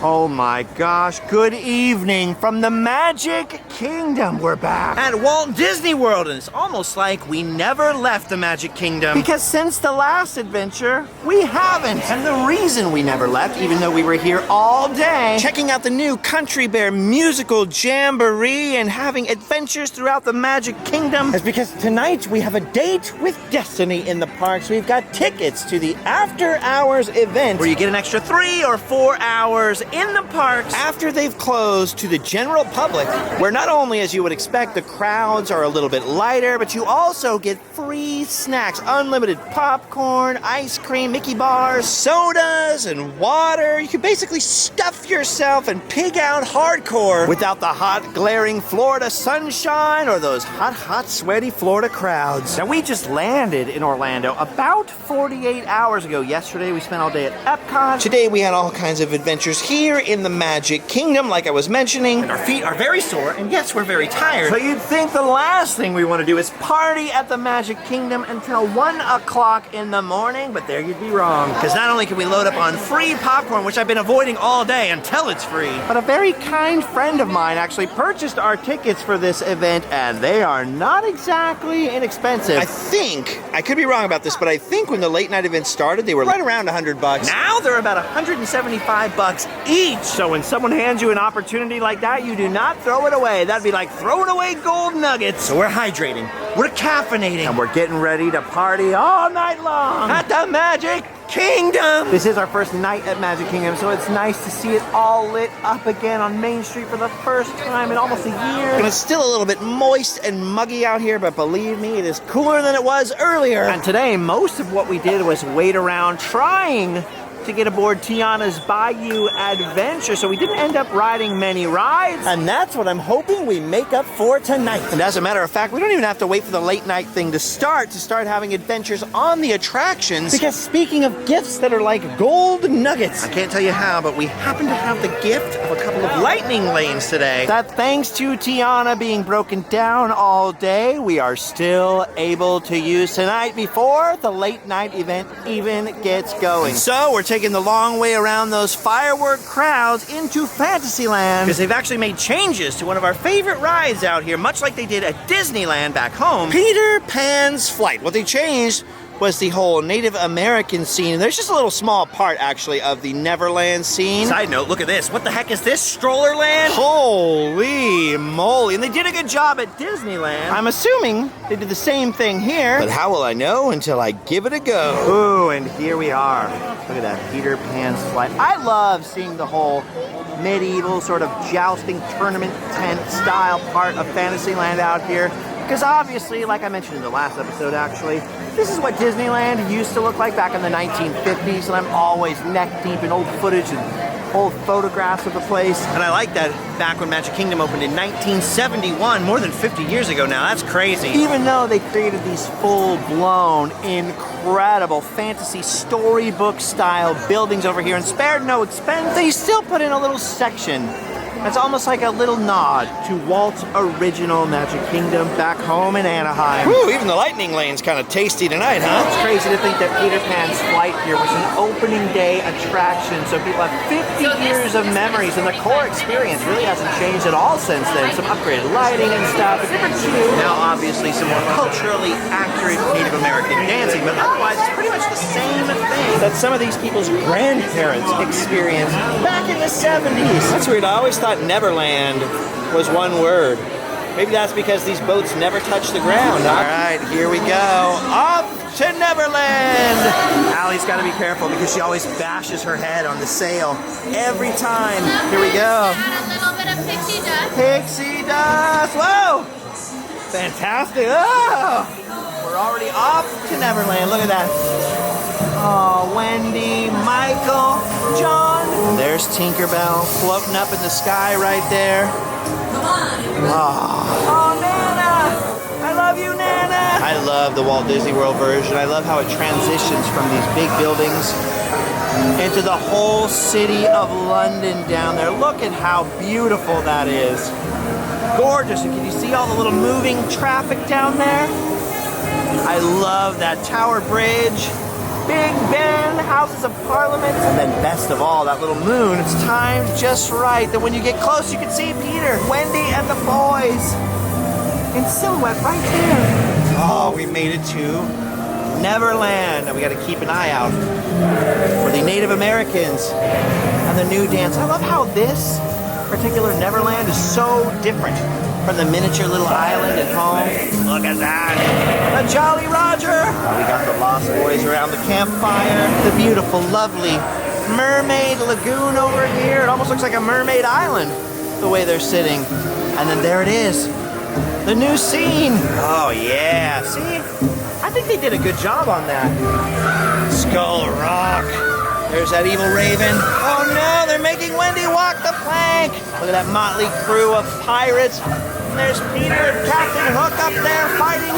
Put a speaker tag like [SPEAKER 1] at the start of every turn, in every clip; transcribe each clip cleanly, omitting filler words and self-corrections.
[SPEAKER 1] Oh my gosh, good evening from the Magic Kingdom. We're back
[SPEAKER 2] at Walt Disney World, and it's almost like we never left the Magic Kingdom.
[SPEAKER 1] Because since the last adventure, we haven't. And the reason we never left, even though we were here all day,
[SPEAKER 2] checking out the new Country Bear musical jamboree and having adventures throughout the Magic Kingdom, is because tonight we have a date with Destiny in the parks. We've got tickets to the after hours event, where you get an extra 3 or 4 hours in the parks after they've closed to the general public, where not only, as you would expect, the crowds are a little bit lighter, but you also get free snacks, unlimited popcorn, ice cream, Mickey bars, sodas, and water. You can basically stuff yourself and pig out hardcore without the hot, glaring Florida sunshine or those hot, sweaty Florida crowds.
[SPEAKER 1] Now, we just landed in Orlando about 48 hours ago. Yesterday, we spent all day at Epcot.
[SPEAKER 2] Today, we had all kinds of adventures here in the Magic Kingdom, like I was mentioning.
[SPEAKER 1] And our feet are very sore, and yes, we're very tired. So you'd think the last thing we want to do is party at the Magic Kingdom until 1 o'clock in the morning, but there you'd be wrong.
[SPEAKER 2] Because not only can we load up on free popcorn, which I've been avoiding all day until it's free,
[SPEAKER 1] but a very kind friend of mine actually purchased our tickets for this event, and they are not exactly inexpensive.
[SPEAKER 2] I think, I could be wrong about this, but I think when the late night event started, they were right around $100.
[SPEAKER 1] Now they're about $175 each. So when someone hands you an opportunity like that, you do not throw it away. That'd be like throwing away gold nuggets.
[SPEAKER 2] So we're hydrating, we're caffeinating,
[SPEAKER 1] and we're getting ready to party all night long
[SPEAKER 2] at the Magic Kingdom.
[SPEAKER 1] This is our first night at Magic Kingdom, so it's nice to see it all lit up again on Main Street for the first time in almost a year.
[SPEAKER 2] And it's still a little bit moist and muggy out here, but believe me, it is cooler than it was earlier.
[SPEAKER 1] And today, most of what we did was wait around trying to get aboard Tiana's Bayou Adventure, so we didn't end up riding many rides.
[SPEAKER 2] And that's what I'm hoping we make up for tonight. And as a matter of fact, we don't even have to wait for the late night thing to start having adventures on the attractions. Because speaking of gifts that are like gold nuggets, I can't tell you how, but we happen to have the gift of a couple of lightning lanes today.
[SPEAKER 1] That thanks to Tiana being broken down all day, we are still able to use tonight before the late night event even gets going.
[SPEAKER 2] So we're taking the long way around those firework crowds into Fantasyland, because they've actually made changes to one of our favorite rides out here, much like they did at Disneyland back home, Peter Pan's Flight. What they changed was the whole Native American scene. There's just a little small part, actually, of the Neverland scene.
[SPEAKER 1] Side note, look at this. What the heck is this? Strollerland?
[SPEAKER 2] Holy moly.
[SPEAKER 1] And they did a good job at Disneyland.
[SPEAKER 2] I'm assuming they did the same thing here. But how will I know until I give it a go?
[SPEAKER 1] Ooh, and here we are. Look at that, Peter Pan's Flight. I love seeing the whole medieval sort of jousting tournament tent style part of Fantasyland out here. Because obviously, like I mentioned in the last episode actually, this is what Disneyland used to look like back in the 1950s, and I'm always neck deep in old footage and old photographs of the place.
[SPEAKER 2] And I like that back when Magic Kingdom opened in 1971, more than 50 years ago now. That's crazy.
[SPEAKER 1] Even though they created these full-blown, incredible fantasy storybook-style buildings over here and spared no expense, they still put in a little section that's almost like a little nod to Walt's original Magic Kingdom back home in Anaheim.
[SPEAKER 2] Woo, even the lightning lane's kind of tasty tonight, huh?
[SPEAKER 1] It's crazy to think that Peter Pan's Flight here was an opening day attraction, so people have 50 years of memories, and the core experience really hasn't changed at all since then. Some upgraded lighting and stuff, a different queue.
[SPEAKER 2] Now, obviously, some more culturally accurate Native American dancing, but otherwise, it's pretty much the same thing that some of these people's grandparents experienced back in the 70s. That's weird. I always thought Neverland was one word. Maybe that's because these boats never touch the ground. All right, here we go. Off to Neverland.
[SPEAKER 1] Allie's got to be careful because she always bashes her head on the sail every time.
[SPEAKER 2] Here we go.
[SPEAKER 3] Add a little bit of pixie dust.
[SPEAKER 1] Pixie dust. Whoa! Fantastic. Oh! We're already off to Neverland. Look at that. Oh, Wendy, Michael, John.
[SPEAKER 2] There's Tinkerbell floating up in the sky right there.
[SPEAKER 1] Oh, Nana. I love you, Nana.
[SPEAKER 2] I love the Walt Disney World version. I love how it transitions from these big buildings into the whole city of London down there. Look at how beautiful that is. Gorgeous. And can you see all the little moving traffic down there? I love that Tower Bridge. Big Ben, Houses of Parliament, and then best of all, that little moon. It's timed just right that when you get close, you can see Peter, Wendy, and the boys in silhouette right there. Oh, we made it to Neverland. Now we got to keep an eye out for the Native Americans and the new dance. I love how this particular Neverland is so different from the miniature little island at home. Look at that. The Jolly Roger. We got the Lost Boys around the campfire. The beautiful, lovely Mermaid Lagoon over here. It almost looks like a mermaid island the way they're sitting. And then there it is. The new scene. Oh yeah, see? I think they did a good job on that. Skull Rock. There's that evil raven. Oh no, they're making Wendy walk the plank. Look at that motley crew of pirates. And there's Peter and Captain Hook up there fighting.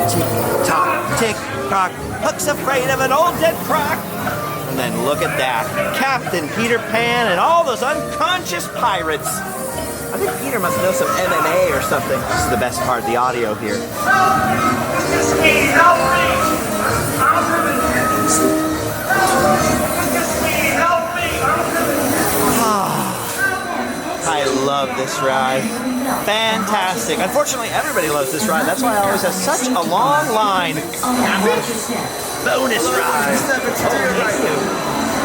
[SPEAKER 2] Tick-tock, tick-tock. Hook's afraid of an old dead croc. And then look at that. Captain Peter Pan and all those unconscious pirates. I think Peter must know some MMA or something. This is the best part, the audio here. I love this ride. Fantastic. Unfortunately, everybody loves this ride. That's why I always have such a long line. Bonus ride.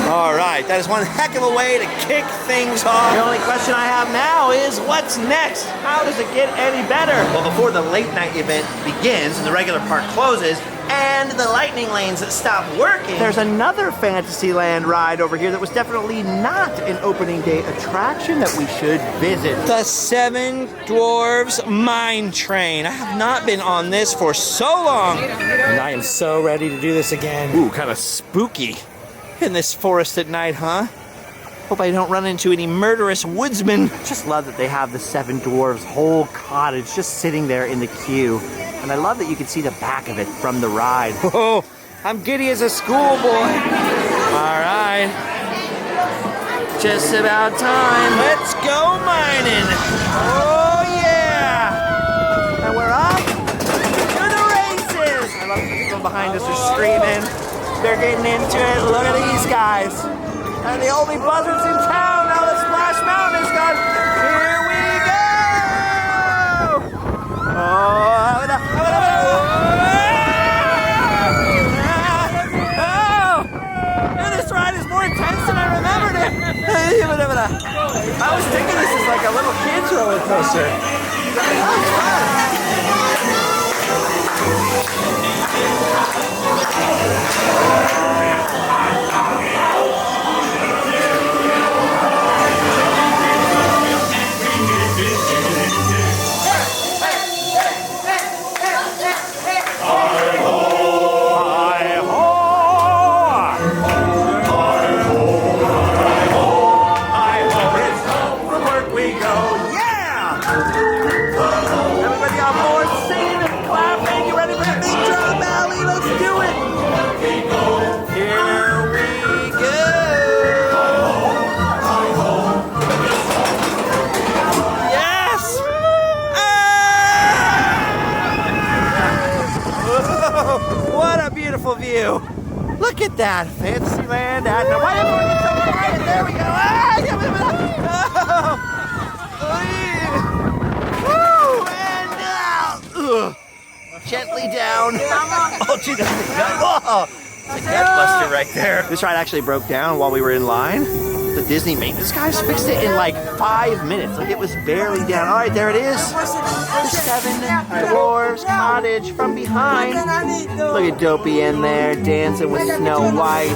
[SPEAKER 2] All right, that is one heck of a way to kick things off. The only question I have now is, what's next? How does it get any better? Well, before the late night event begins and the regular park closes and the lightning lanes stop working, there's another Fantasyland ride over here that was definitely not an opening day attraction that we should visit. The Seven Dwarfs Mine Train. I have not been on this for so long, and I am so ready to do this again. Ooh, kind of spooky in this forest at night, huh? Hope I don't run into any murderous woodsmen. Just love that they have the Seven Dwarfs whole cottage just sitting there in the queue. And I love that you can see the back of it from the ride. Whoa, I'm giddy as a schoolboy. All right, just about time. Let's go mining. Oh yeah, and we're off to the races. I love the people behind us are screaming. They're getting into it. Look at these guys. And the only buzzards in town now that Splash Mountain is gone. Here we go! Oh, this ride is more intense than I remembered it. I was thinking this is like a little kid's roller coaster. That's fun. View. Look at that Fantasyland at night. Why did everyone get so quiet? There we go. Woo, and gently down. Oh, gee, whoa. It's a catch buster right there. This ride actually broke down while we were in line. The Disney maintenance guys fixed it in like 5 minutes. Like it was barely down. All right, there it is. The Seven Dwarfs Cottage from behind. Look at Dopey in there dancing with Snow White.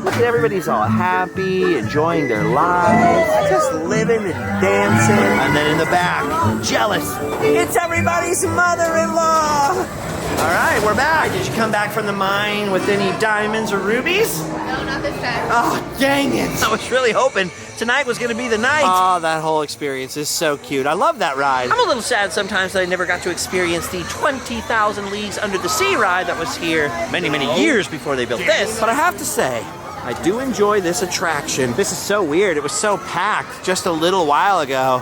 [SPEAKER 2] Look at everybody's all happy, enjoying their lives, just living and dancing. And then in the back, jealous. It's everybody's mother-in-law. All right, we're back. Did you come back from the mine with any diamonds or rubies?
[SPEAKER 3] No, not this time.
[SPEAKER 2] Oh, dang it. I was really hoping tonight was going to be the night. Oh, that whole experience is so cute. I love that ride. I'm a little sad sometimes that I never got to experience the 20,000 Leagues Under the Sea ride that was here many, many years before they built this. But I have to say, I do enjoy this attraction. This is so weird. It was so packed just a little while ago.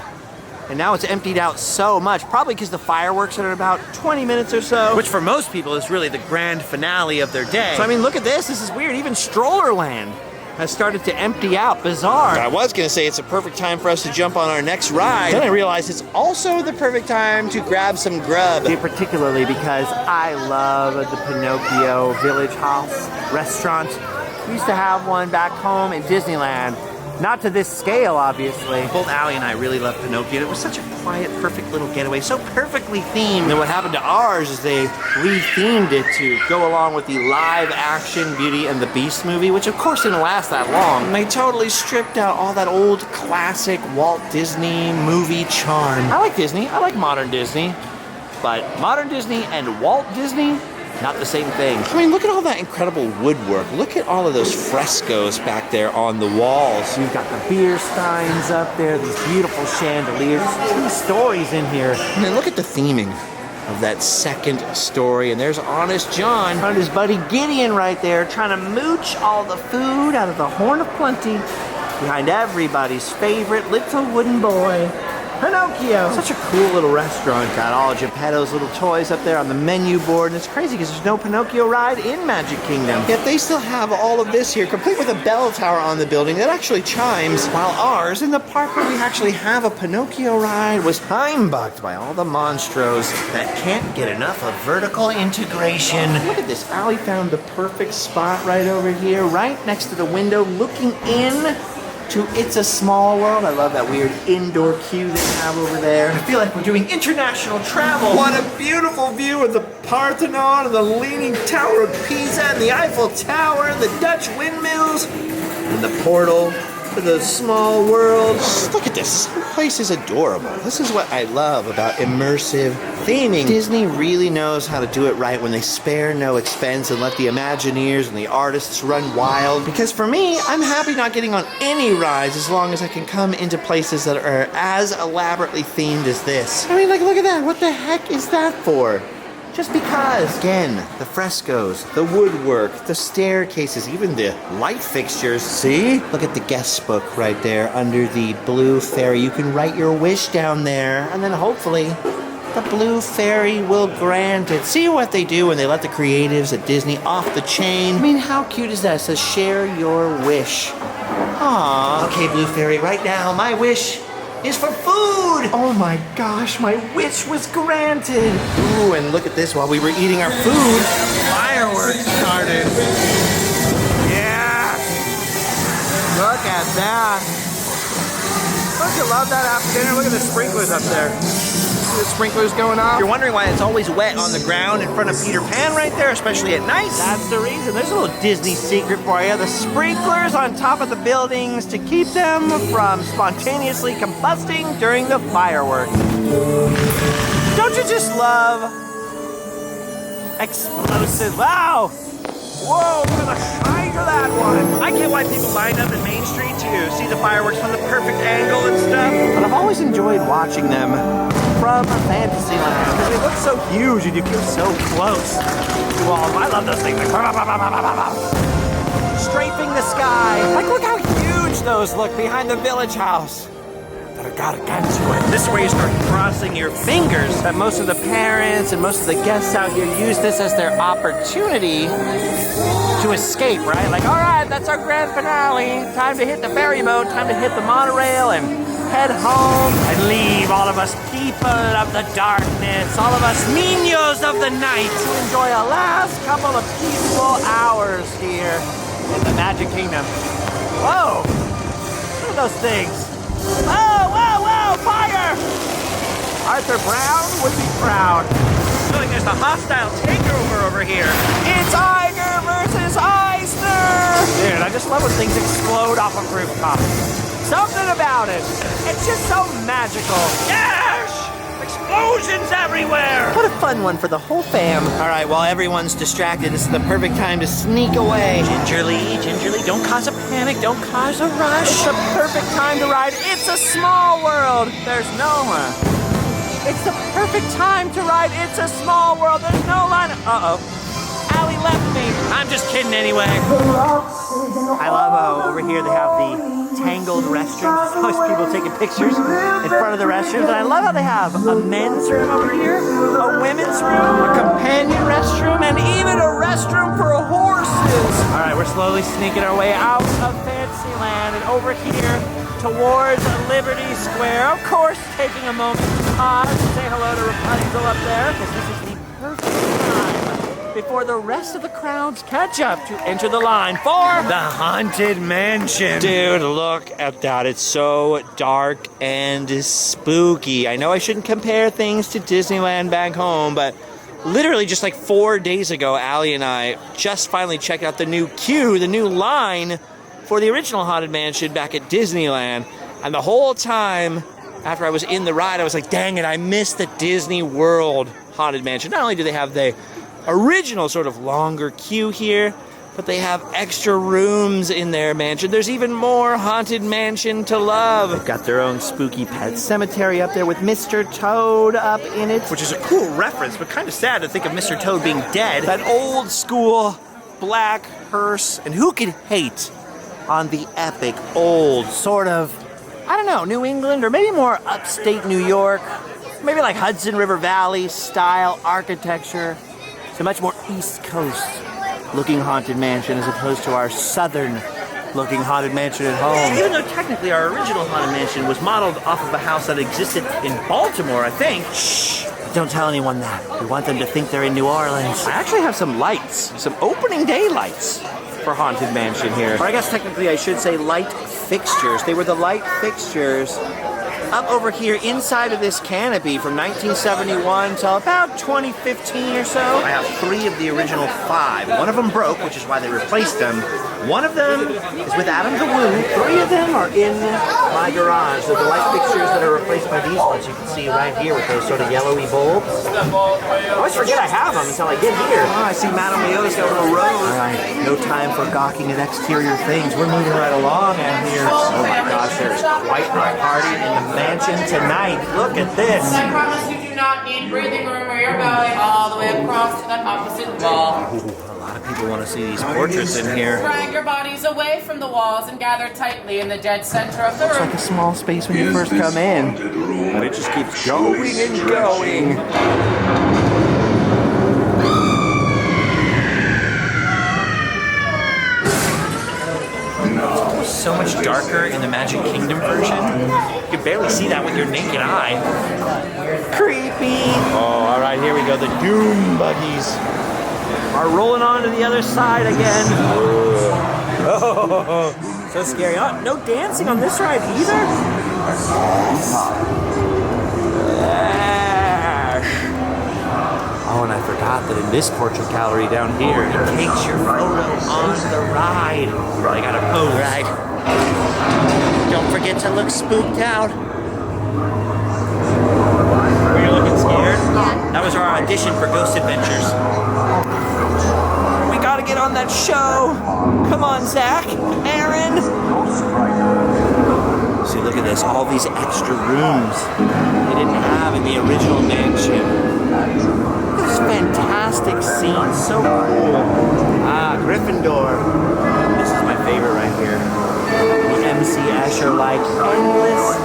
[SPEAKER 1] And now it's emptied out so much, probably because the fireworks are in about 20 minutes or so.
[SPEAKER 2] Which for most people is really the grand finale of their day.
[SPEAKER 1] So I mean, look at this. This is weird. Even Strollerland has started to empty out. Bizarre.
[SPEAKER 2] I was gonna say it's a perfect time for us to jump on our next ride. Then I realized it's also the perfect time to grab some grub.
[SPEAKER 1] Particularly because I love the Pinocchio Village House restaurant. We used to have one back home in Disneyland. Not to this scale, obviously.
[SPEAKER 2] Both Allie and I really love Pinocchio. It was such a quiet, perfect little getaway, so perfectly themed. And what happened to ours is they re-themed it to go along with the live-action Beauty and the Beast movie, which of course didn't last that long. And they totally stripped out all that old classic Walt Disney movie charm. I like Disney. I like modern Disney. But modern Disney and Walt Disney, not the same thing. I mean, look at all that incredible woodwork. Look at all of those frescoes back there on the walls.
[SPEAKER 1] You've got the beer steins up there, these beautiful chandeliers. 2 stories in here.
[SPEAKER 2] And then look at the theming of that second story. And there's Honest John.
[SPEAKER 1] And his buddy Gideon right there, trying to mooch all the food out of the Horn of Plenty behind everybody's favorite little wooden boy, Pinocchio. Such a cool little restaurant. Got all Geppetto's little toys up there on the menu board, and it's crazy because there's no Pinocchio ride in Magic Kingdom.
[SPEAKER 2] Yet they still have all of this here, complete with a bell tower on the building that actually chimes, while ours, in the park where we actually have a Pinocchio ride, was time-bugged by all the monstros that can't get enough of vertical integration. Look at this. Allie found the perfect spot right over here, right next to the window, looking in to It's a Small World. I love that weird indoor queue they have over there. I feel like we're doing international travel.
[SPEAKER 1] What a beautiful view of the Parthenon and the Leaning Tower of Pisa and the Eiffel Tower and the Dutch windmills and the portal to the small world.
[SPEAKER 2] Just look at this. This place is adorable. This is what I love about immersive theming. Disney really knows how to do it right when they spare no expense and let the Imagineers and the artists run wild. Because for me, I'm happy not getting on any rides as long as I can come into places that are as elaborately themed as this. I mean, like, look at that. What the heck is that for? Just because. Again, the frescoes, the woodwork, the staircases, even the light fixtures. See? Look at the guest book right there under the blue fairy. You can write your wish down there, and then hopefully the blue fairy will grant it. See what they do when they let the creatives at Disney off the chain? I mean, how cute is that? It says, share your wish. Aww. Okay, blue fairy, right now, my wish is for food!
[SPEAKER 1] Oh my gosh, my wish was granted!
[SPEAKER 2] Ooh, and look at this, while we were eating our food, fireworks started.
[SPEAKER 1] Yeah! Look at that! Don't you love that after dinner? Look at the sprinklers up there. See the sprinklers going off?
[SPEAKER 2] You're wondering why it's always wet on the ground in front of Peter Pan right there, especially at night?
[SPEAKER 1] That's the reason. There's a little Disney secret for you. The sprinklers on top of the buildings to keep them from spontaneously combusting during the fireworks. Don't you just love explosive? Wow! Whoa, look at the shine of that one.
[SPEAKER 2] I get why people line up in Main Street to see the fireworks from the perfect angle and stuff.
[SPEAKER 1] But I've always enjoyed watching them from Fantasyland because they look so huge and you feel so close to all of them. I love those things. Like, strafing the sky. Like, look how huge those look behind the village house.
[SPEAKER 2] This is where you start crossing your fingers.
[SPEAKER 1] That most of the parents and most of the guests out here use this as their opportunity to escape, right? Like, all right, that's our grand finale. Time to hit the ferry boat, time to hit the monorail and head home and leave all of us people of the darkness, all of us niños of the night to enjoy a last couple of peaceful hours here in the Magic Kingdom. Whoa, look at those things. Whoa, whoa, whoa, fire! Arthur Brown would be proud.
[SPEAKER 2] Feeling there's a hostile takeover over here.
[SPEAKER 1] It's Iger versus Eisner! Dude, I just love when things explode off of rooftops. Something about it. It's just so magical.
[SPEAKER 2] Yes! Explosions everywhere!
[SPEAKER 1] What a fun one for the whole fam.
[SPEAKER 2] All right, while everyone's distracted, this is the perfect time to sneak away. Gingerly, gingerly, don't cause a panic, don't cause a rush.
[SPEAKER 1] It's the perfect time to ride It's a Small World. There's no It's the perfect time to ride It's a Small World. There's no line. Uh-oh. Allie left me.
[SPEAKER 2] I'm just kidding anyway.
[SPEAKER 1] I love how over here they have the tangled restrooms. There's always people taking pictures in front of the restrooms. And I love how they have a men's room over here, a women's room, a companion restroom, and even a restroom for horses. All right, we're slowly sneaking our way out of Fantasyland and over here towards Liberty Square. Of course, taking a moment to pause and say hello to Rapunzel up there, because this is the perfect time before the rest of the crowds catch up to enter the line for
[SPEAKER 2] The Haunted Mansion. Dude, look at that. It's so dark and spooky. I know I shouldn't compare things to Disneyland back home, but literally just like 4 days ago, Allie and I just finally checked out the new queue, the new line for the original Haunted Mansion back at Disneyland. And the whole time after I was in the ride, I was like, dang it, I missed the Disney World Haunted Mansion. Not only do they have the original sort of longer queue here, but they have extra rooms in their mansion. There's even more Haunted Mansion to love.
[SPEAKER 1] They've got their own spooky pet cemetery up there with Mr. Toad up in it.
[SPEAKER 2] Which is a cool reference, but kind of sad to think of Mr. Toad being dead.
[SPEAKER 1] That old school black hearse. And who could hate on the epic old sort of, I don't know, New England or maybe more upstate New York, maybe like Hudson River Valley style architecture. It's a much more East Coast looking Haunted Mansion as opposed to our southern looking Haunted Mansion at home.
[SPEAKER 2] Even though technically our original Haunted Mansion was modeled off of a house that existed in Baltimore, I think.
[SPEAKER 1] Shh, don't tell anyone that. We want them to think they're in New Orleans. I actually have some lights, some opening day lights for Haunted Mansion here. Or I guess technically I should say light fixtures. They were the light fixtures up over here inside of this canopy from 1971 till about 2015 or so.
[SPEAKER 2] I have 3 of the original 5. One of them broke, which is why they replaced them. One of them is with Adam the Woo.
[SPEAKER 1] 3 of them are in my garage. So the light fixtures that are replaced by these ones you can see right here with those sort of yellowy bulbs. I always forget I have them until I get here.
[SPEAKER 2] Oh, I see Madame Leo's got a little rose.
[SPEAKER 1] All right, no time for gawking at exterior things. We're moving right along out here. Oh my gosh, there's quite a party in the mansion tonight. Look at this.
[SPEAKER 4] I promise you do not need breathing room where you're going all the way across to that opposite wall.
[SPEAKER 2] A lot of people want to see these portraits in here.
[SPEAKER 4] Drag your bodies away from the walls and gather tightly in the dead center of the
[SPEAKER 1] It's
[SPEAKER 4] room.
[SPEAKER 1] like a small space when you first come in, but it just keeps going and going.
[SPEAKER 2] So much darker in the Magic Kingdom version. You can barely see that with your naked eye.
[SPEAKER 1] Creepy.
[SPEAKER 2] Oh, all right, here we go. The Doom buggies.
[SPEAKER 1] Are rolling on to the other side again.
[SPEAKER 2] Oh, so scary. Oh, no dancing on this ride either?
[SPEAKER 1] Oh, and I forgot that in this portrait gallery down here, it takes your photo on the ride.
[SPEAKER 2] I gotta pose.
[SPEAKER 1] Right. Don't forget to look spooked out.
[SPEAKER 2] Were you looking scared? That was our audition for Ghost Adventures.
[SPEAKER 1] We gotta get on that show. Come on, Zach, Aaron. See, look at this. All these extra rooms they didn't have in the original mansion. This fantastic scene, so cool. Ah, Gryffindor. This is my favorite right here. The MC Escher-like endless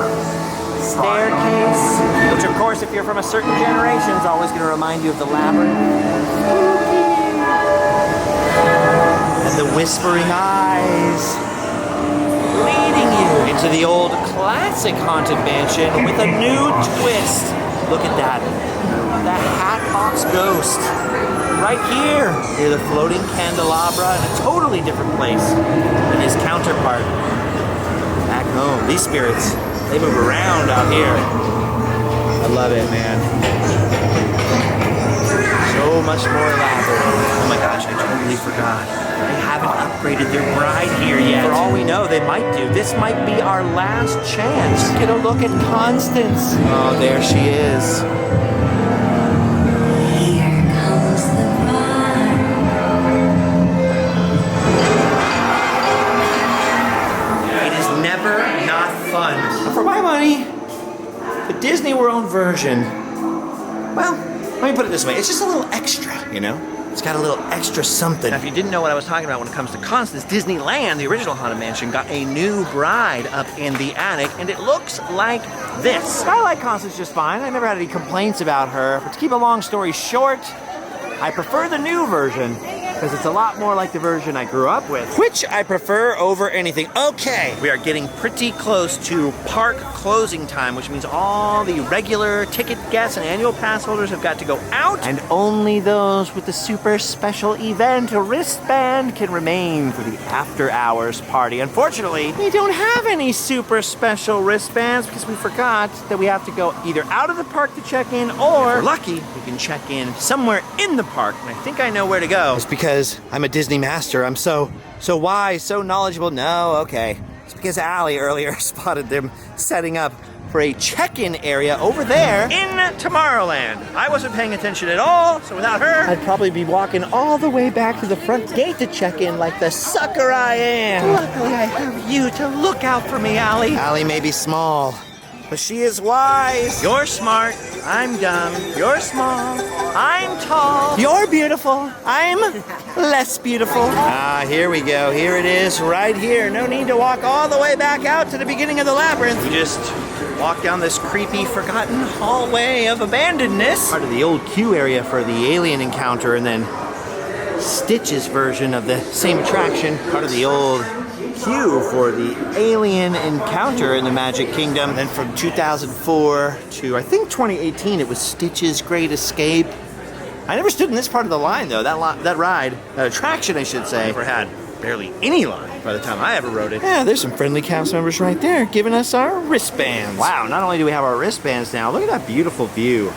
[SPEAKER 1] staircase, which of course, if you're from a certain generation, is always going to remind you of the labyrinth. And the whispering eyes leading you into the old classic Haunted Mansion with a new twist. Look at that. The Hatbox Ghost. Right here. Near the floating candelabra in a totally different place than his counterpart back home. These spirits, they move around out here. I love it, man. So much more elaborate.
[SPEAKER 2] Oh my gosh, I totally forgot. They haven't upgraded their bride here yet.
[SPEAKER 1] For all we know, they might do. This might be our last chance. Get a look at Constance. Oh, there she is.
[SPEAKER 2] It is never not fun.
[SPEAKER 1] For my money, the Disney World version, well, let me put it this way. It's just a little extra, you know?
[SPEAKER 2] It's got a little extra something. Now, if you didn't know what I was talking about when it comes to Constance, Disneyland, the original Haunted Mansion, got a new bride up in the attic, and it looks like this.
[SPEAKER 1] I like Constance just fine. I never had any complaints about her. But to keep a long story short, I prefer the new version because it's a lot more like the version I grew up with.
[SPEAKER 2] Which I prefer over anything. Okay, we are getting pretty close to park closing time, which means all the regular ticket guests and annual pass holders have got to go out.
[SPEAKER 1] And only those with the super special event wristband can remain for the after hours party. Unfortunately, we don't have any super special wristbands because we forgot that we have to go either out of the park to check in, or
[SPEAKER 2] If we're lucky, we can check in somewhere in the park, and I think I know where to go.
[SPEAKER 1] it's because I'm a Disney master. I'm so wise, so knowledgeable. No, okay. It's because Allie earlier spotted them setting up for a check-in area over there
[SPEAKER 2] In Tomorrowland. I wasn't paying attention at all, so without her,
[SPEAKER 1] I'd probably be walking all the way back to the front gate to check in like the sucker I am.
[SPEAKER 2] luckily I have you to look out for me, Allie.
[SPEAKER 1] Allie may be small, but she is wise.
[SPEAKER 2] You're smart, I'm dumb. You're small, I'm tall.
[SPEAKER 1] You're beautiful. I'm less beautiful.
[SPEAKER 2] Ah, here we go. Here it is, right here. No need to walk all the way back out to the beginning of the labyrinth. We just walk down this creepy, forgotten hallway of abandonedness.
[SPEAKER 1] Part of the old queue area for the alien encounter, and then Stitch's version of the same attraction. Part of the old queue for the alien encounter in the Magic Kingdom. And then from 2004 to I think 2018, it was Stitch's Great Escape. I never stood in this part of the line though. That ride, that attraction, I should say,
[SPEAKER 2] Never had barely any line by the time I ever rode it.
[SPEAKER 1] Yeah, there's some friendly cast members right there giving us our wristbands. Wow, not only do we have our wristbands now, look at that beautiful view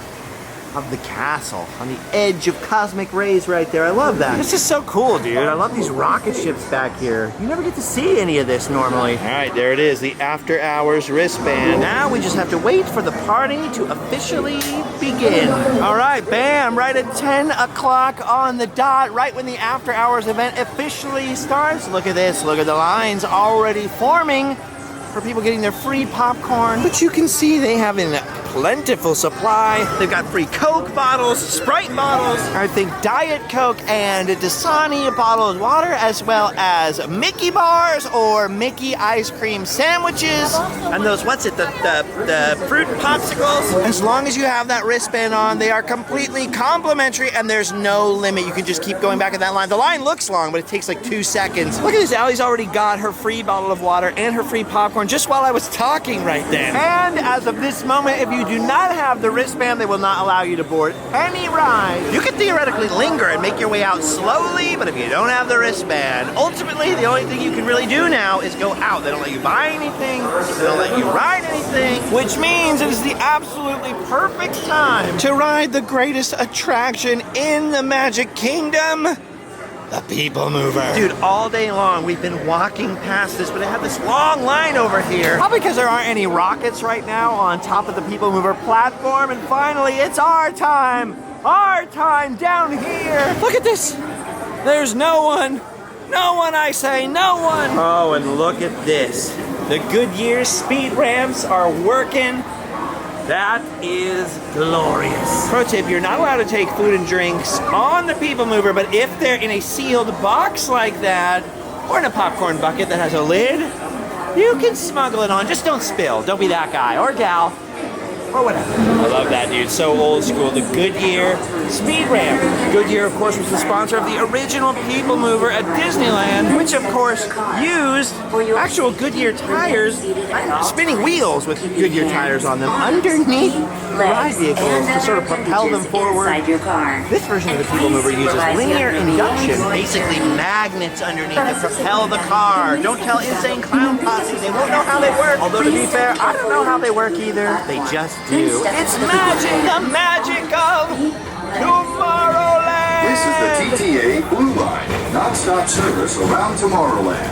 [SPEAKER 1] of the castle on the edge of cosmic rays right there. I love that. This is so cool, dude. I love these rocket ships back here. You never get to see any of this normally.
[SPEAKER 2] All right, there it is, the after hours wristband.
[SPEAKER 1] Now we just have to wait for the party to officially begin. All right, bam, right at 10 o'clock on the dot, right when the after hours event officially starts. Look at this, look at the lines already forming for people getting their free popcorn.
[SPEAKER 2] But you can see they have a plentiful supply. They've got free Coke bottles, Sprite bottles.
[SPEAKER 1] I think Diet Coke and a Dasani bottled water, as well as Mickey bars or Mickey ice cream sandwiches.
[SPEAKER 2] And those, the fruit popsicles.
[SPEAKER 1] As long as you have that wristband on, they are completely complimentary and there's no limit. You can just keep going back in that line. The line looks long, but it takes like 2 seconds. Look at this, Allie's already got her free bottle of water and her free popcorn just while I was talking right then. And as of this moment, if you do not have the wristband, they will not allow you to board any ride.
[SPEAKER 2] You could theoretically linger and make your way out slowly, but if you don't have the wristband, ultimately the only thing you can really do now is go out. They don't let you buy anything, they don't let you ride anything,
[SPEAKER 1] Which means it is the absolutely perfect time to ride the greatest attraction in the Magic Kingdom, the People Mover.
[SPEAKER 2] dude, all day long we've been walking past this, but they have this long line over here.
[SPEAKER 1] Probably because there aren't any rockets right now on top of the People Mover platform, and finally it's our time down here. Look at this. There's no one. No one, I say, no one.
[SPEAKER 2] Oh, and look at this. The Goodyear speed ramps are working. That is glorious.
[SPEAKER 1] Pro tip, you're not allowed to take food and drinks on the People Mover, but if they're in a sealed box like that, or in a popcorn bucket that has a lid, you can smuggle it on. Just don't spill. Don't be that guy or gal. Or whatever.
[SPEAKER 2] I love that, dude. So old school. The Goodyear speed ramp.
[SPEAKER 1] Goodyear, of course, was the sponsor of the original People Mover at Disneyland, which, of course, used actual Goodyear tires, spinning wheels with Goodyear tires on them underneath the ride vehicles to sort of propel them forward. This version of the People Mover uses linear induction, basically magnets underneath to propel the car. Don't tell Insane Clown Posse, they won't know how they work. Although, to be fair, I don't know how they work either. They just do. It's magic, the magic of Tomorrowland!
[SPEAKER 5] This is the TTA Blue Line, nonstop service around Tomorrowland.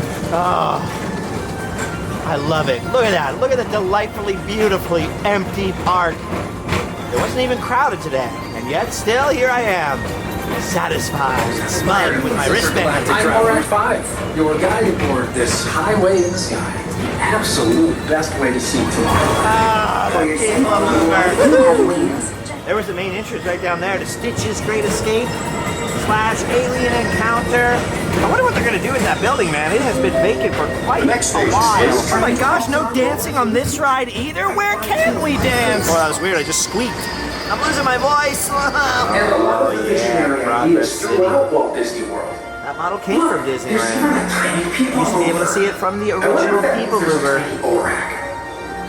[SPEAKER 1] I love it. Look at that. Look at the delightfully, beautifully empty park. It wasn't even crowded today, and yet still here I am, satisfied and smug with my wristband.
[SPEAKER 6] I'm Alright 5, your guide aboard this highway in the sky. The absolute best way to see tomorrow.
[SPEAKER 1] Ah, the People Mover.
[SPEAKER 2] There was the main entrance right down there to Stitch's Great Escape / Alien Encounter. I wonder what they're gonna do with that building, man. It has been vacant for quite a while. Oh my gosh, no dancing on this ride either. Where can we dance? Oh, that was weird. I just squeaked. I'm losing my voice.
[SPEAKER 6] And a lot of the visionary ideas throughout Walt Disney World.
[SPEAKER 2] That model came from Disneyland. You used to be able to see it from the original PeopleMover.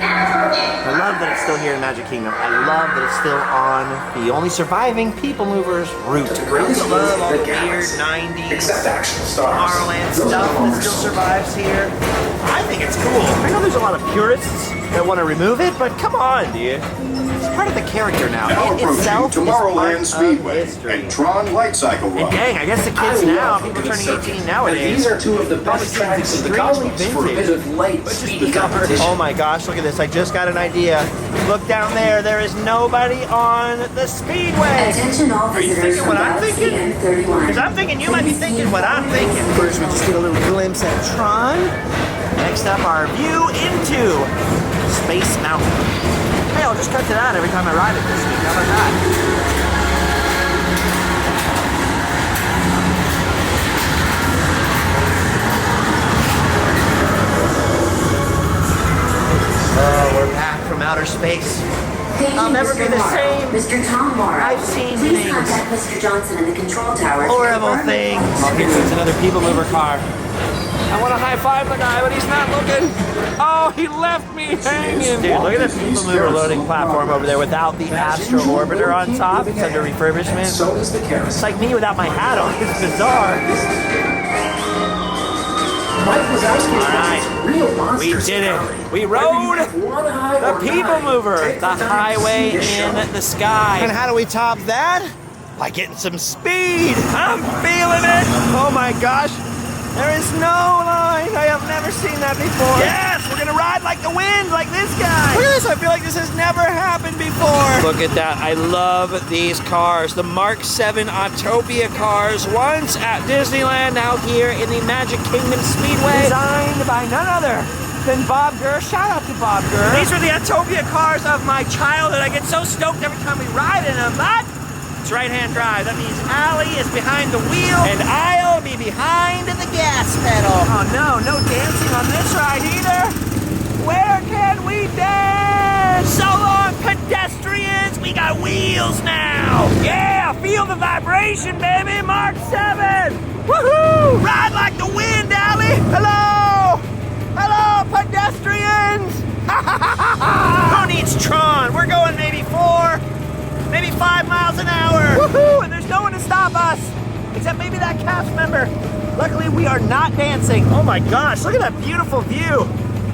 [SPEAKER 2] I love that it's still here in Magic Kingdom. I love that it's still on the only surviving PeopleMover's route. I love all the weird 90s Tomorrowland stuff that still survives here. I think it's cool. I know there's a lot of purists that want to remove it, but come on, dude. It's part of the character now.
[SPEAKER 5] Now
[SPEAKER 2] It itself
[SPEAKER 5] approaching Tomorrowland
[SPEAKER 2] is part of
[SPEAKER 5] Speedway
[SPEAKER 2] history.
[SPEAKER 5] and Tron Light Cycle
[SPEAKER 2] And
[SPEAKER 5] Run.
[SPEAKER 2] dang, I guess the kids now, people turning 18 nowadays.
[SPEAKER 6] These are two of the best tracks in the cosmos for a bit of light, speedy competition.
[SPEAKER 2] Oh my gosh, look at this. I just got an idea. Look down there. There is nobody on the Speedway.
[SPEAKER 7] Attention all
[SPEAKER 2] Are you
[SPEAKER 7] visitors
[SPEAKER 2] thinking
[SPEAKER 7] from
[SPEAKER 2] what I'm thinking?
[SPEAKER 7] CN31.
[SPEAKER 2] Because I'm thinking you might be thinking what I'm thinking. First, we just get a little glimpse at Tron. Next up, our view into Space Mountain. Hey, I'll just cut to that every time I ride it this week. How about that? Oh, we're back from outer space. I'll never be the same.
[SPEAKER 7] Mr. Tom Morrow.
[SPEAKER 2] I've seen
[SPEAKER 7] Please
[SPEAKER 2] things.
[SPEAKER 7] contact Mr. Johnson in the control tower. to
[SPEAKER 2] Horrible
[SPEAKER 7] confirm
[SPEAKER 2] things.
[SPEAKER 7] if
[SPEAKER 2] Oh, here comes another PeopleMover car. I want to high five the guy, but he's not looking. Oh, he left me hanging. Dude, look at this PeopleMover loading platform over there without the Astro Orbiter on top. It's under refurbishment.
[SPEAKER 6] So is the
[SPEAKER 2] It's
[SPEAKER 6] carousel.
[SPEAKER 2] like me without my hat on. It's bizarre.
[SPEAKER 6] Mike Wazowski
[SPEAKER 2] All right.
[SPEAKER 6] real monsters.
[SPEAKER 2] We did it. We rode the PeopleMover, the highway in the sky. And how do we top that? By getting some speed. I'm feeling it. Oh my gosh. There is no line. I have never seen that before. Yes, we're gonna ride like the wind, like this guy. Look at this. I feel like this has never happened before. Look at that. I love these cars. The Mark 7 Autopia cars, once at Disneyland, now here in the Magic Kingdom Speedway. Designed by none other than Bob Gurr. Shout out to Bob Gurr. These are the Autopia cars of my childhood. I get so stoked every time we ride in them, but it's right-hand drive. That means Allie is behind the wheel and I'll be behind the gas pedal. Oh no, no dancing on this ride either. Where can we dance? So long, pedestrians. We got wheels now. Yeah, feel the vibration, baby. Mark 7. Woohoo! Ride like the wind, Allie. Hello. Hello, pedestrians. Who needs Tron? We're going maybe 4, maybe 5 miles an hour. Woohoo! And there's no one to stop us, except maybe that cast member. Luckily, we are not dancing. Oh my gosh, look at that beautiful view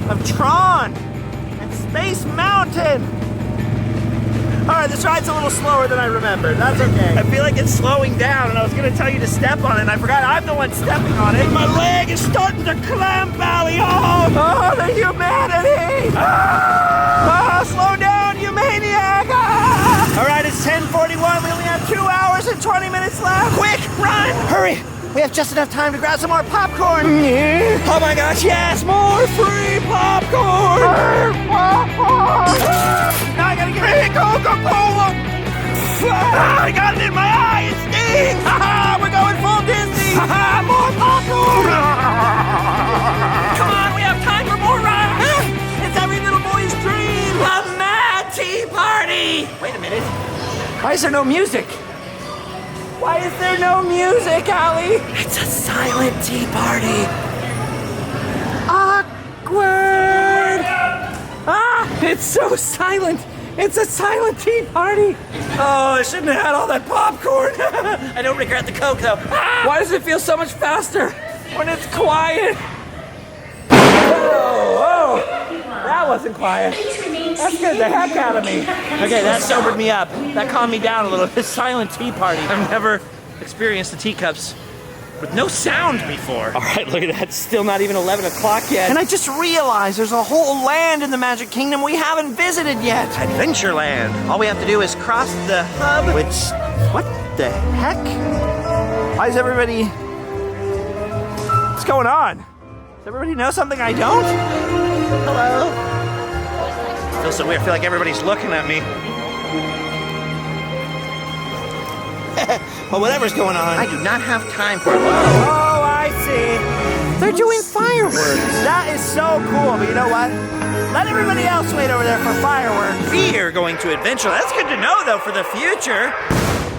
[SPEAKER 2] of Tron and Space Mountain. All right, this ride's a little slower than I remembered. That's okay. I feel like it's slowing down, and I was gonna tell you to step on it, and I forgot I'm the one stepping on it. My leg is starting to clamp, Allie. Oh, the humanity. Slow down, you maniac. All right, it's 10:41. We only have 2 hours and 20 minutes left. Quick, run. Hurry. We have just enough time to grab some more popcorn. Oh my gosh, yes, more free popcorn. Now I gotta get free Coca-Cola. I got it in my eye, it stings. We're going full Disney. More popcorn. Come on, we have time for more rides. It's every little boy's dream. A mad tea party. Wait a minute. Why is there no music? Why is there no music, Allie? It's a silent tea party. Awkward. It's so silent. It's a silent tea party. Oh, I shouldn't have had all that popcorn. I don't regret the Coke, though. Why does it feel so much faster when it's quiet? Whoa, that wasn't quiet. That scared the heck out of me. Okay, that sobered me up. That calmed me down a little. This silent tea party. I've never experienced the teacups with no sound before. All right, look at that. It's still not even 11 o'clock yet. And I just realized there's a whole land in the Magic Kingdom we haven't visited yet. Adventureland. All we have to do is cross the hub, which, what the heck? Why is everybody, what's going on? Does everybody know something I don't? Hello? Feels so weird. I feel like everybody's looking at me. But whatever's going on, I do not have time for it.
[SPEAKER 1] Oh, I see. They're doing fireworks. That is so cool, but you know what? Let everybody else wait over there for fireworks.
[SPEAKER 2] We're going to Adventureland. That's good to know, though, for the future.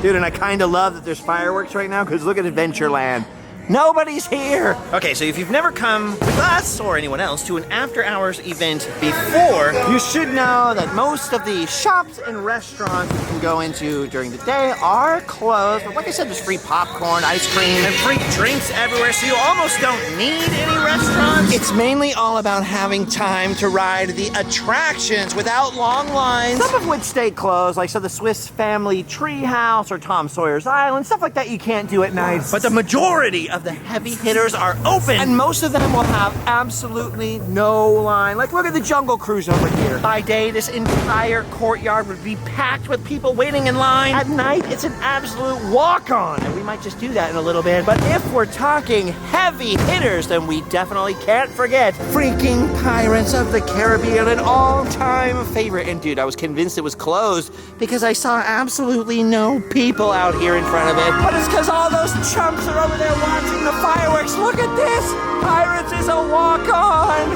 [SPEAKER 1] Dude, and I kind of love that there's fireworks right now, because look at Adventureland. Nobody's here.
[SPEAKER 2] Okay, so if you've never come with us or anyone else to an after-hours event before,
[SPEAKER 1] You should know that most of the shops and restaurants you can go into during the day are closed. But like I said, there's free popcorn, ice cream,
[SPEAKER 2] and free drinks everywhere, so you almost don't need any restaurants.
[SPEAKER 1] it's mainly all about having time to ride the
[SPEAKER 2] attractions without long lines.
[SPEAKER 1] some of which stay closed, like so the Swiss Family Treehouse or Tom Sawyer's Island, stuff like that you can't do at night.
[SPEAKER 2] But the majority of the heavy hitters are open.
[SPEAKER 1] And most of them will have absolutely no line. Like, look at the Jungle Cruise over here.
[SPEAKER 2] By day, this entire courtyard would be packed with people waiting in line.
[SPEAKER 1] At night, it's an absolute walk-on. And we might just do that in a little bit. But if we're talking heavy hitters, then we definitely can't forget freaking Pirates of the Caribbean, an all-time favorite. And dude, I was convinced it was closed because I saw absolutely no people out here in front of it. But it's because all those chumps are over there watching the fireworks. Look at this! Pirates is a walk-on!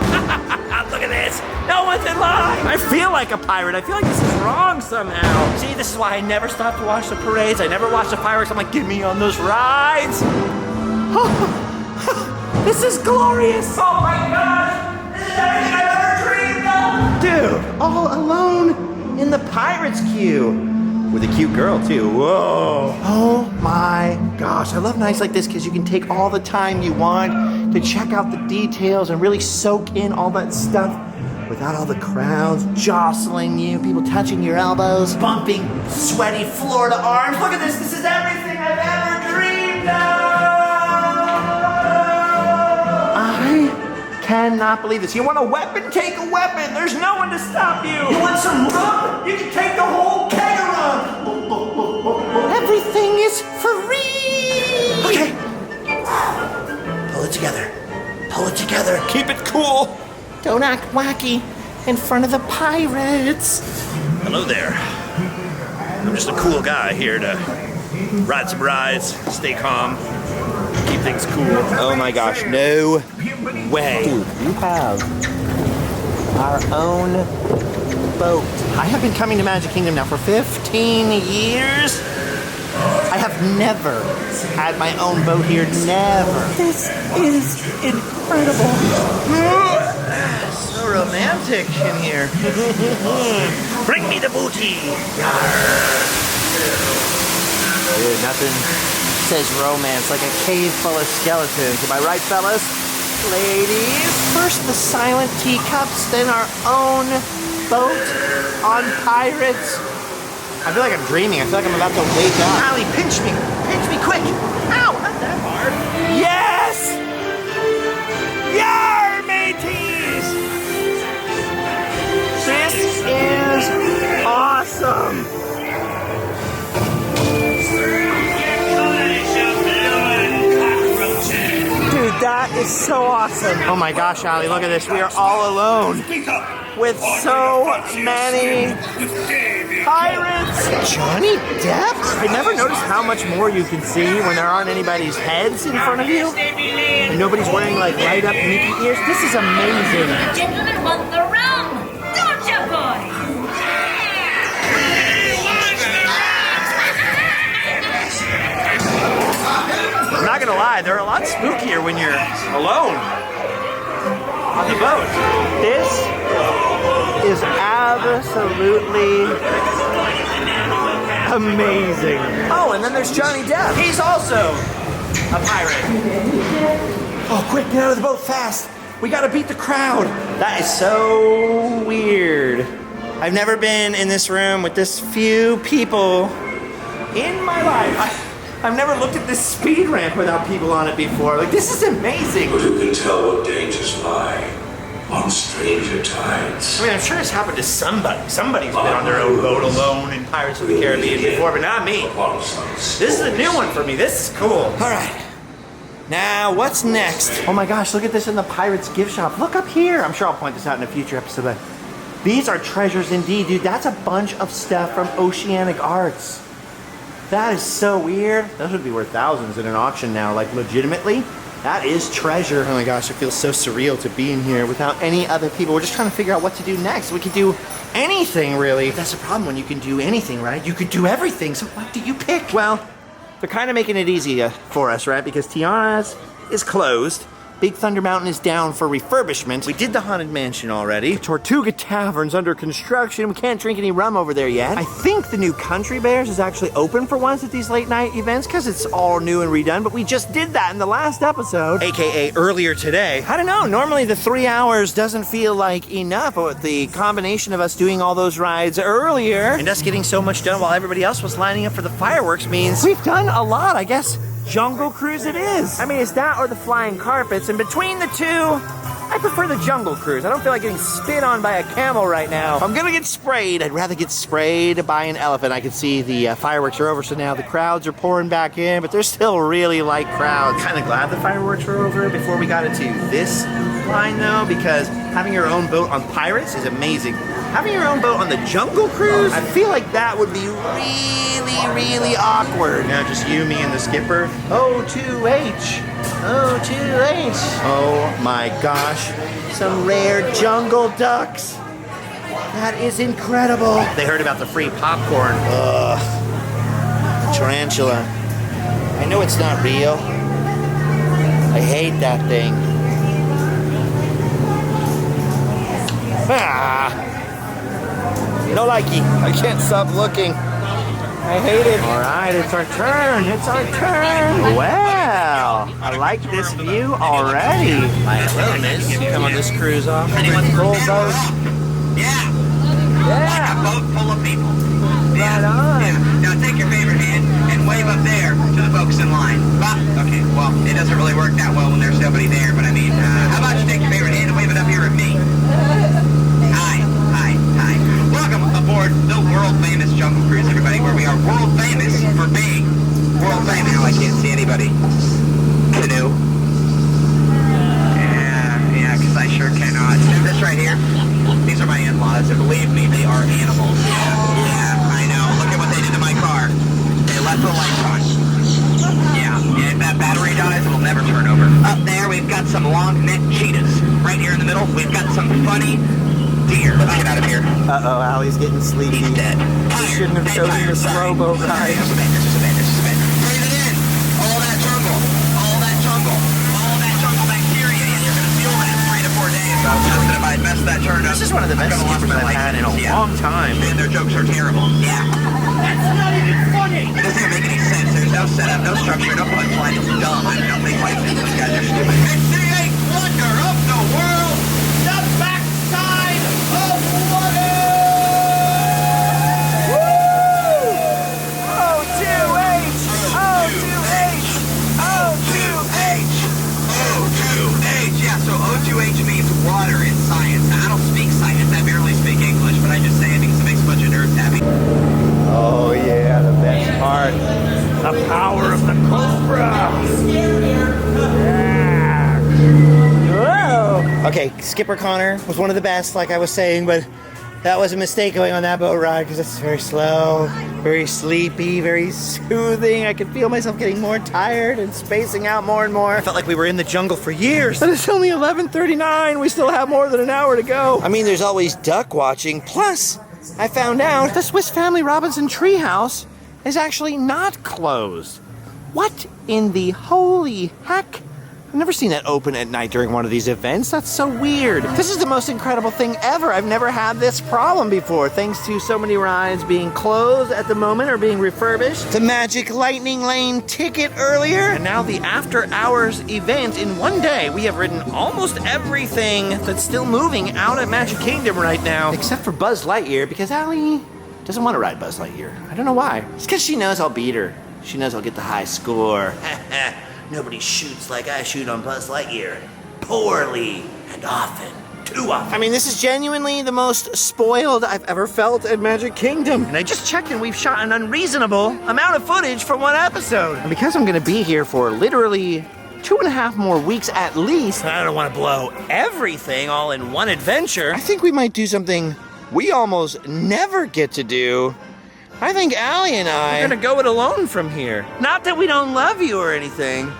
[SPEAKER 2] Look at this. No one's in line.
[SPEAKER 1] I feel like a pirate. I feel like this is wrong somehow.
[SPEAKER 2] See, this is why I never stop to watch the parades. I never watch the fireworks. I'm like, get me on those rides.
[SPEAKER 1] This is glorious!
[SPEAKER 2] Oh my gosh. This is everything I've ever dreamed of.
[SPEAKER 1] Dude, all alone in the pirates queue. With a cute girl, too. Whoa. Oh my gosh. I love nights like this because you can take all the time you want to check out the details and really soak in all that stuff without all the crowds jostling you, people touching your elbows, bumping sweaty Florida arms. Look at this. This is everything I've ever dreamed of. I cannot believe this. You want a weapon? Take a weapon. There's no one to stop you.
[SPEAKER 2] You want some rum? You can take the whole keg of rum.
[SPEAKER 1] Everything is free.
[SPEAKER 2] Okay. Pull it together. Pull it together. Keep it cool.
[SPEAKER 1] Don't act wacky in front of the pirates.
[SPEAKER 2] Hello there. I'm just a cool guy here to ride some rides, stay calm, keep things cool.
[SPEAKER 1] Oh my gosh, no way. Dude, you have our own boat. I have been coming to Magic Kingdom now for 15 years. I have never had my own boat here, never. This is incredible.
[SPEAKER 2] So romantic in here. Bring me the booty.
[SPEAKER 1] Dude, nothing says romance like a cave full of skeletons. Am I right, fellas? Ladies? First the silent teacups, then our own boat on pirates. I feel like I'm dreaming. I feel like I'm about to wake up.
[SPEAKER 2] Allie, pinch me. Pinch me quick. Ow, not that hard.
[SPEAKER 1] Yes! Yar, mateys! This is awesome! Dude, that is so awesome. Oh my gosh, Allie, look at this. We are all alone with so many pirates. Johnny Depp? I never noticed how much more you can see when there aren't anybody's heads in front of you. And nobody's wearing like light up Mickey ears. This is amazing.
[SPEAKER 3] Gentlemen want the rum, don't you, boy?
[SPEAKER 2] I'm not gonna lie, they're a lot spookier when you're alone on the boat.
[SPEAKER 1] This is absolutely amazing.
[SPEAKER 2] Oh, and then there's Johnny Depp. He's also a pirate.
[SPEAKER 1] Oh, quick, get out of the boat fast. We gotta beat the crowd. That is so weird.
[SPEAKER 2] I've never been in this room with this few people in my life.
[SPEAKER 1] I've never looked at this speed ramp without people on it before. Like, this is amazing.
[SPEAKER 5] But who can tell what dangers lie on stranger tides?
[SPEAKER 2] I mean, I'm sure it's happened to somebody. Somebody's been on their own boat alone in Pirates of the Caribbean before, but not me. This is a new one for me. This is cool.
[SPEAKER 1] All right. Now, what's next? Oh my gosh, look at this in the Pirates gift shop. Look up here. I'm sure I'll point this out in a future episode, but these are treasures indeed, dude. That's a bunch of stuff from Oceanic Arts. That is so weird. Those would be worth thousands in an auction now, like legitimately. That is treasure. Oh my gosh, it feels so surreal to be in here without any other people. We're just trying to figure out what to do next. We could do anything, really. That's the problem when you can do anything, right? You could do everything, so what do you pick? Well, they're kind of making it easy for us, right? Because Tiana's is closed. Big Thunder Mountain is down for refurbishment. We did the Haunted Mansion already. Tortuga Tavern's under construction. We can't drink any rum over there yet. I think the new Country Bears is actually open for once at these late night events because it's all new and redone, but we just did that in the last episode, AKA earlier today. I don't know, normally the 3 hours doesn't feel like enough, but the combination of us doing all those rides earlier and us getting so much done while everybody else was lining up for the fireworks means we've done a lot, I guess. Jungle Cruise it is. I mean, it's that or the flying carpets, and between the two, I prefer the Jungle Cruise. I don't feel like getting spit on by a camel right now. If I'm gonna get sprayed, I'd rather get sprayed by an elephant. I can see the fireworks are over, so now the crowds are pouring back in, but they're still really light crowds. Kind of glad the fireworks were over before we got into this line though, because having your own boat on Pirates is amazing. Having your own boat on the Jungle Cruise, I feel like that would be really awkward. Now just you, me, and the skipper. O2H. O2H. Oh my gosh. Some rare jungle ducks. That is incredible. They heard about the free popcorn. Ugh. Tarantula. I know it's not real. I hate that thing. Ah. No likey. I can't stop looking. I hate it. All right, it's our turn. It's our turn. Well, I like this view already. My hello, miss. Come on this cruise off.
[SPEAKER 8] Anyone
[SPEAKER 1] Cool boat.
[SPEAKER 8] Yeah.
[SPEAKER 1] Yeah.
[SPEAKER 8] A boat full of people.
[SPEAKER 1] Right on.
[SPEAKER 8] Yeah. Now take your favorite hand and wave up there to the folks in line. Okay, well, it doesn't really work that well when there's nobody there, but I mean, how about you take your favorite hand and wave it up here at me? Hi. Welcome aboard the world-famous Jungle Cruise, everybody, where we are world-famous for being world-famous. Now I can't see anybody. Canoe. Yeah, because I sure cannot. This right here, these are my in-laws, and believe me, they are animals. Yeah, I know. Look at what they did to my car. They left the lights on. Yeah, and if that battery dies, it'll never turn over. Up there, we've got some long-necked cheetahs. Right here in the middle, we've got some funny deer. Let's get out of here.
[SPEAKER 1] Uh-oh, Allie's getting sleepy.
[SPEAKER 8] He's dead.
[SPEAKER 1] We shouldn't have chosen the slow boat ride.
[SPEAKER 8] This is a bed. Breathe it in. All that jungle. Bacteria, and you're going to feel that in 3 to 4 days. So just that if I mess that turn up,
[SPEAKER 1] This is one of the best skippers I've had in a long time.
[SPEAKER 8] And their jokes are terrible. Yeah. That's not even funny. It doesn't even make any sense. There's no setup, no structure, no punchline. It's dumb. I don't make life into these guys. They're stupid. It's the 8th wonder of the world. The backside of water. Yeah, so O2H means water in science. I don't speak science, I barely speak English, but I just say it because it makes a bunch of nerds happy.
[SPEAKER 1] Oh yeah, the best part. The power of the Cobra. Yeah. Whoa. Okay, Skipper Connor was one of the best, like I was saying, but that was a mistake going on that boat ride because it's very slow, very sleepy, very soothing. I could feel myself getting more tired and spacing out more and more. I felt like we were in the jungle for years. But it's only 11:39. We still have more than an hour to go. I mean, there's always duck watching. Plus, I found out the Swiss Family Robinson Treehouse is actually not closed. What in the holy heck? I've never seen that open at night during one of these events. That's so weird. This is the most incredible thing ever. I've never had this problem before, thanks to so many rides being closed at the moment or being refurbished. The Magic Lightning Lane ticket earlier, and now the After Hours event. In one day, we have ridden almost everything that's still moving out at Magic Kingdom right now, except for Buzz Lightyear, because Allie doesn't want to ride Buzz Lightyear. I don't know why. It's because she knows I'll beat her. She knows I'll get the high score. Nobody shoots like I shoot on Buzz Lightyear. Poorly and often. Too often. I mean, this is genuinely the most spoiled I've ever felt at Magic Kingdom. And I just checked and we've shot an unreasonable amount of footage for one episode. And because I'm gonna be here for literally 2.5 more weeks at least, I don't want to blow everything all in one adventure. I think we might do something we almost never get to do.
[SPEAKER 2] I think Allie and I are gonna go it alone from here. Not that we don't love you or anything.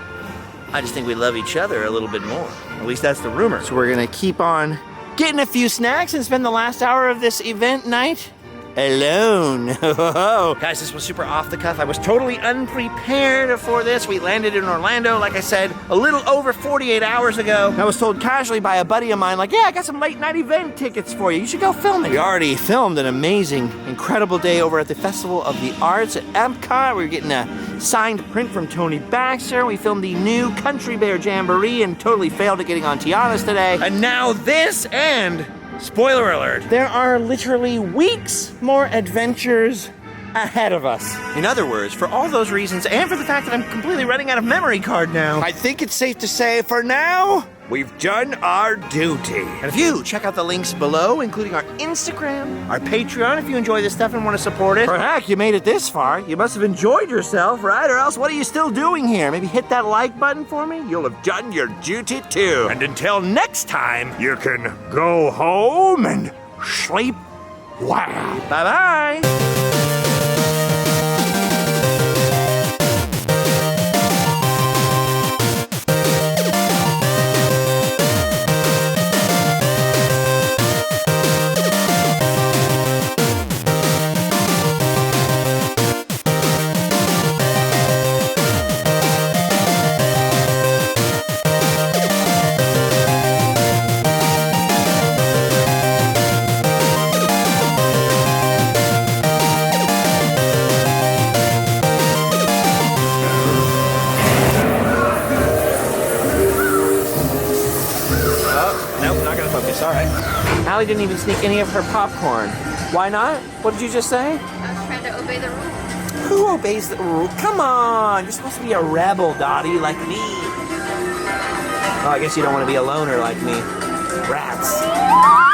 [SPEAKER 2] I just think we love each other a little bit more. At least that's the rumor. So we're gonna keep on getting a few snacks and spend the last hour of this event night alone. Guys, this was super off the cuff. I was totally unprepared for this. We landed in Orlando, like I said, a little over 48 hours ago. I was told casually by a buddy of mine, like, yeah, I got some late night event tickets for you. You should go film it. We already filmed an amazing, incredible day over at the Festival of the Arts at Epcot. We were getting a signed print from Tony Baxter. We filmed the new Country Bear Jamboree and totally failed at getting on Tiana's today. And now this, and spoiler alert, there are literally weeks more adventures ahead of us. In other words, for all those reasons, and for the fact that I'm completely running out of memory card now, I think it's safe to say, for now, we've done our duty. And if you check out the links below, including our Instagram, our Patreon, if you enjoy this stuff and want to support it, or heck, you made it this far, you must have enjoyed yourself, right? Or else, what are you still doing here? Maybe hit that like button for me? You'll have done your duty too. And until next time, you can go home and sleep well. Bye-bye. Allie didn't even sneak any of her popcorn. Why not? What did you just say?
[SPEAKER 9] I was trying to obey the rules.
[SPEAKER 2] Who obeys the rule? Come on, you're supposed to be a rebel, Dottie, like me. Oh, I guess you don't want to be a loner like me. Rats.